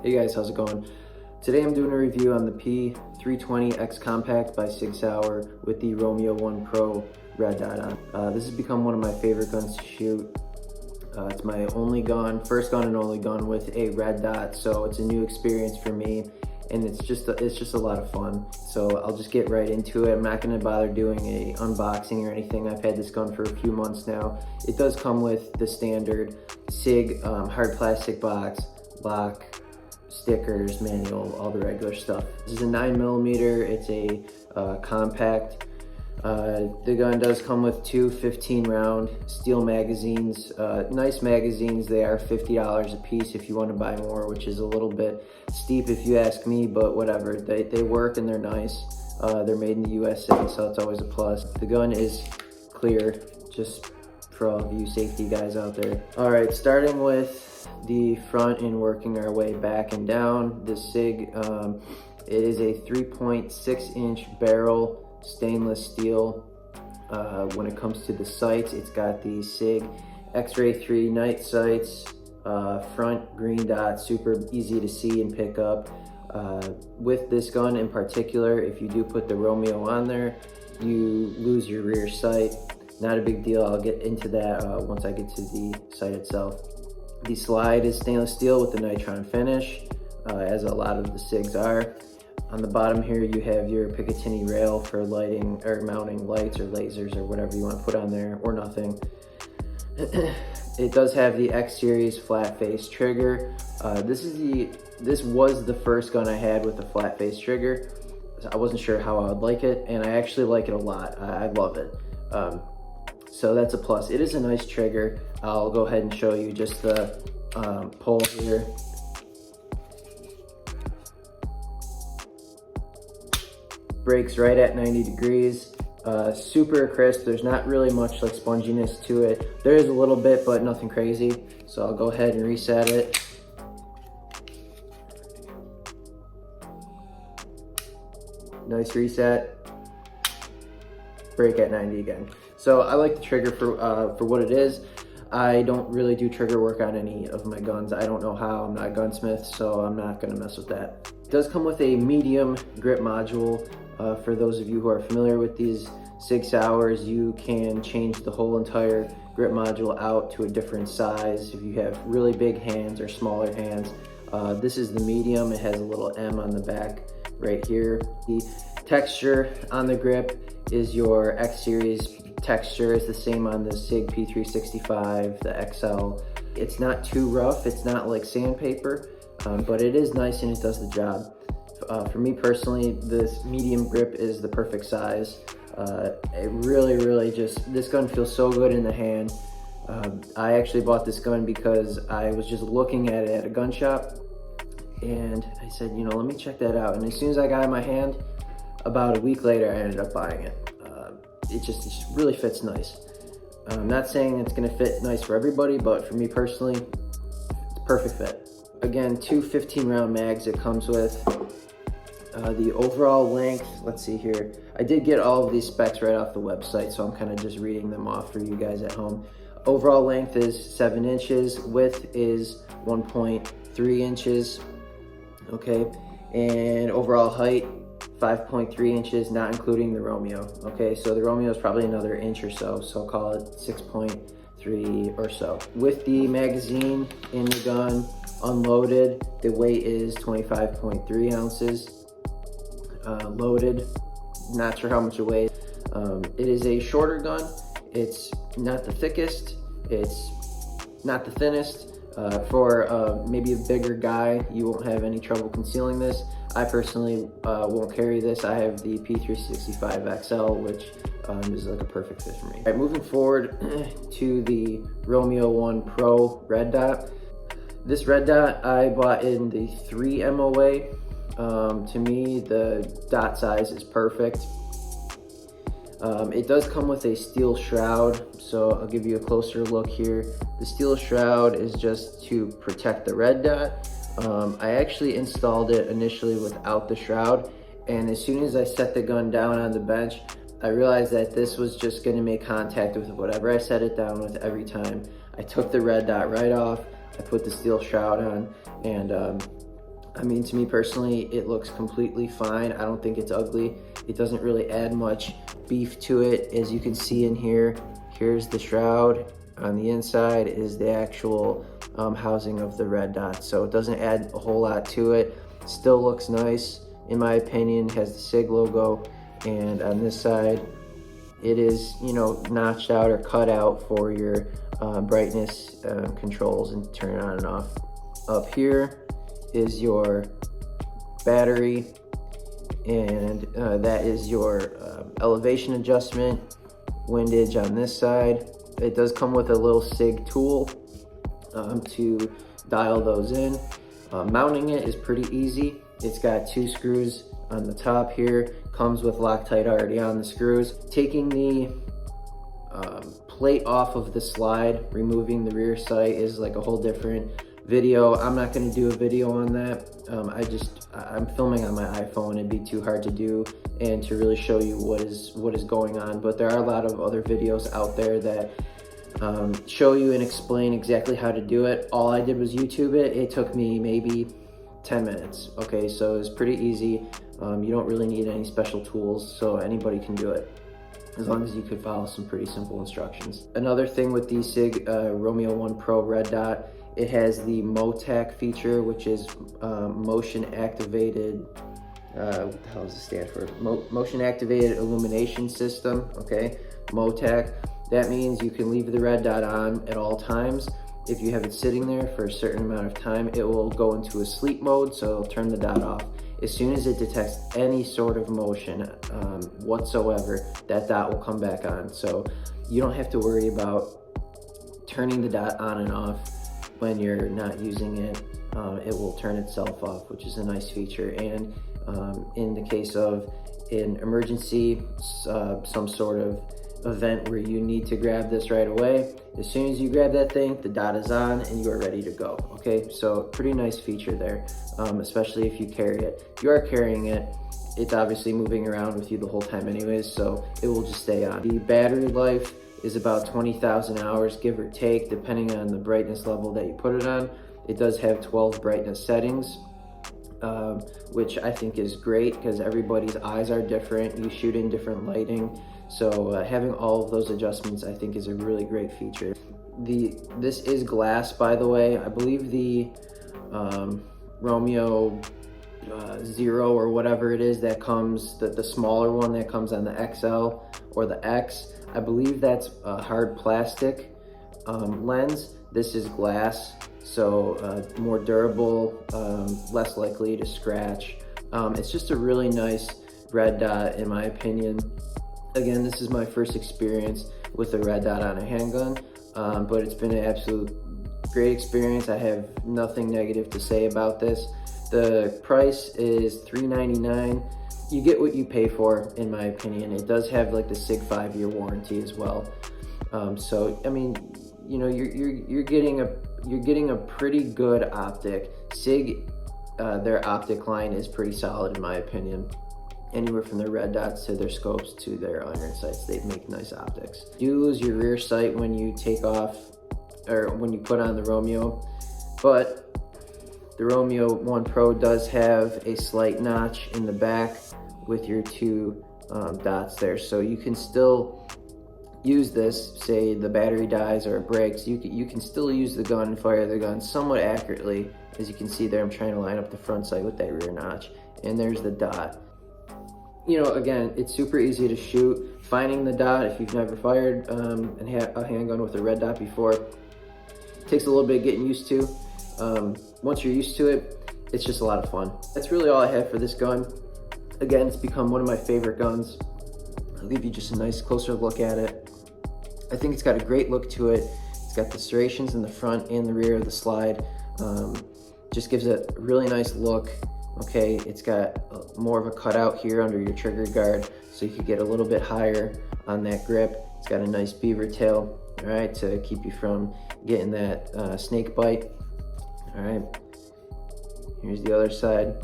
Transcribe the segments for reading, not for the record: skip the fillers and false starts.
Hey guys, how's it going? Today I'm doing a review on the P320 XCompact by Sauer with the Romeo1Pro red dot on. This has become one of my favorite guns to shoot. It's my first gun and only gun with a red dot, so it's a new experience for me, and it's just a lot of fun. So I'll just get right into it. I'm not going to bother doing a unboxing or anything. I've had this gun for a few months now. It does come with the standard SIG hard plastic box, lock, stickers, manual, all the regular stuff. This is a 9mm, it's a compact. The gun does come with two 15-round steel magazines. Nice magazines. They are $50 a piece if you want to buy more, which is a little bit steep if you ask me, but whatever. They work and they're nice. They're made in the USA, so it's always a plus. The gun is clear, just for all of you safety guys out there. All right, starting with the front and working our way back and down. The SIG, it is a 3.6-inch barrel stainless steel. When it comes to the sights, it's got the SIG X-Ray 3 night sights, front green dot, super easy to see and pick up. With this gun in particular, if you do put the Romeo on there, you lose your rear sight. Not a big deal. I'll get into that once I get to the sight itself. The slide is stainless steel with the nitron finish, as a lot of the SIGs are. On the bottom here, you have your Picatinny rail for lighting or mounting lights or lasers or whatever you want to put on there, or nothing. It does have the X series flat face trigger. This was the first gun I had with a flat face trigger. I wasn't sure how I would like it, and I actually like it a lot. I love it. So that's a plus. It is a nice trigger. I'll go ahead and show you just the pull here. Breaks right at 90 degrees. Super crisp. There's not really much like sponginess to it. There is a little bit, but nothing crazy. So I'll go ahead and reset it. Nice reset. Break at 90 again. So I like the trigger for what it is. I don't really do trigger work on any of my guns. I don't know how. I'm not a gunsmith, so I'm not gonna mess with that. It does come with a medium grip module. For those of you who are familiar with these SIG Sauers, you can change the whole entire grip module out to a different size if you have really big hands or smaller hands. This is the medium. It has a little M on the back right here. The texture on the grip is your X series texture. It's the same on the SIG P365, the XL. It's not too rough. It's not like sandpaper, but it is nice and it does the job. For me personally, this medium grip is the perfect size. It really just, this gun feels so good in the hand. I actually bought this gun because I was just looking at it at a gun shop, and I said, you know, let me check that out. And as soon as I got it in my hand, about a week later, I ended up buying it. It just really fits nice. I'm not saying it's gonna fit nice for everybody, but for me personally, it's a perfect fit. Again, two 15-round mags it comes with. The overall length, let's see here. I did get all of these specs right off the website, so I'm kind of just reading them off for you guys at home. Overall length is 7 inches, width is 1.3 inches, okay? And overall height, 5.3 inches, not including the Romeo, okay? So the Romeo is probably another inch or so, so I'll call it 6.3 or so. With the magazine in the gun, unloaded, the weight is 25.3 ounces. Loaded, not sure how much it weighs. It is a shorter gun. It's not the thickest, it's not the thinnest. For maybe a bigger guy, you won't have any trouble concealing this. I personally won't carry this. I have the P365 XL, which is like a perfect fit for me. All right, moving forward to the Romeo1Pro red dot. This red dot I bought in the 3 MOA. To me, the dot size is perfect. It does come with a steel shroud, so I'll give you a closer look here. The steel shroud is just to protect the red dot. I actually installed it initially without the shroud, and as soon as I set the gun down on the bench, I realized that this was just going to make contact with whatever I set it down with every time. I took the red dot right off. I put the steel shroud on, and I mean, to me personally, it looks completely fine. I don't think it's ugly. It doesn't really add much beef to it. As you can see in here, here's the shroud. On the inside is the actual housing of the red dot. So it doesn't add a whole lot to it. Still looks nice, in my opinion. It has the SIG logo, and on this side, it is, you know, notched out or cut out for your brightness controls and turn it on and off. Up here is your battery, and that is your elevation adjustment, windage on this side. It does come with a little SIG tool to dial those in. Mounting it is pretty easy. It's got 2 screws on the top here, comes with Loctite already on the screws. Taking the plate off of the slide, removing the rear sight is like a whole different video. I'm not going to do a video on that. I'm filming on my iPhone. It'd be too hard to do and to really show you what is going on, but there are a lot of other videos out there that show you and explain exactly how to do it. All I did was YouTube it. It took me maybe 10 minutes. Okay, so it's pretty easy. You don't really need any special tools, so anybody can do it, as long as you could follow some pretty simple instructions. Another thing with the SIG Romeo1Pro red dot, it has the Motec feature, which is motion activated, what the hell does it stand for? Motion activated illumination system, okay? Motec. That means you can leave the red dot on at all times. If you have it sitting there for a certain amount of time, it will go into a sleep mode, so it'll turn the dot off. As soon as it detects any sort of motion whatsoever, that dot will come back on. So you don't have to worry about turning the dot on and off when you're not using it. It will turn itself off, which is a nice feature. And in the case of an emergency, some sort of event where you need to grab this right away, as soon as you grab that thing, the dot is on and you are ready to go. Okay, so pretty nice feature there, especially if you carry it. If you are carrying it, it's obviously moving around with you the whole time anyways, so it will just stay on. The battery life is about 20,000 hours, give or take, depending on the brightness level that you put it on. It does have 12 brightness settings, which I think is great because everybody's eyes are different. You shoot in different lighting. So having all of those adjustments, I think, is a really great feature. This is glass, by the way. I believe the Romeo 0 or whatever it is that comes, the smaller one that comes on the XL or the X, I believe that's a hard plastic lens. This is glass, so more durable, less likely to scratch. It's just a really nice red dot, in my opinion. Again, this is my first experience with a red dot on a handgun, but it's been an absolute great experience. I have nothing negative to say about this. The price is $399. You get what you pay for, in my opinion. It does have like the SIG 5-year warranty as well. So I mean, you know, you're getting a pretty good optic. SIG, their optic line is pretty solid, in my opinion. Anywhere from their red dots to their scopes to their iron sights, they make nice optics. You lose your rear sight when you take off, or when you put on the Romeo, but the Romeo1Pro does have a slight notch in the back with your 2 dots there, so you can still use this. Say the battery dies or it breaks, you can still use the gun and fire the gun somewhat accurately. As you can see there, I'm trying to line up the front sight with that rear notch, and there's the dot. You know, again, it's super easy to shoot. Finding the dot, if you've never fired a handgun with a red dot before, takes a little bit getting used to. Once you're used to it, it's just a lot of fun. That's really all I have for this gun. Again, it's become one of my favorite guns. I'll give you just a nice closer look at it. I think it's got a great look to it. It's got the serrations in the front and the rear of the slide. Just gives it a really nice look. Okay, it's got more of a cutout here under your trigger guard, so you could get a little bit higher on that grip. It's got a nice beaver tail, all right, to keep you from getting that snake bite. All right, here's the other side.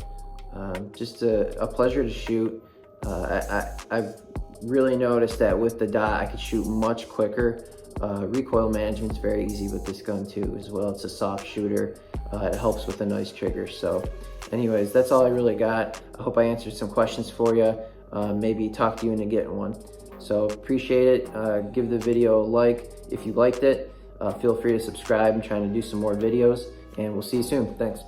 Just a pleasure to shoot. I've really noticed that with the dot, I could shoot much quicker. Recoil management's very easy with this gun too as well. It's a soft shooter. It helps with a nice trigger. So anyways, that's all I really got. I hope I answered some questions for you. Maybe talk to you into getting one. So appreciate it. Give the video a like if you liked it. Feel free to subscribe. I'm trying to do some more videos, and we'll see you soon. Thanks.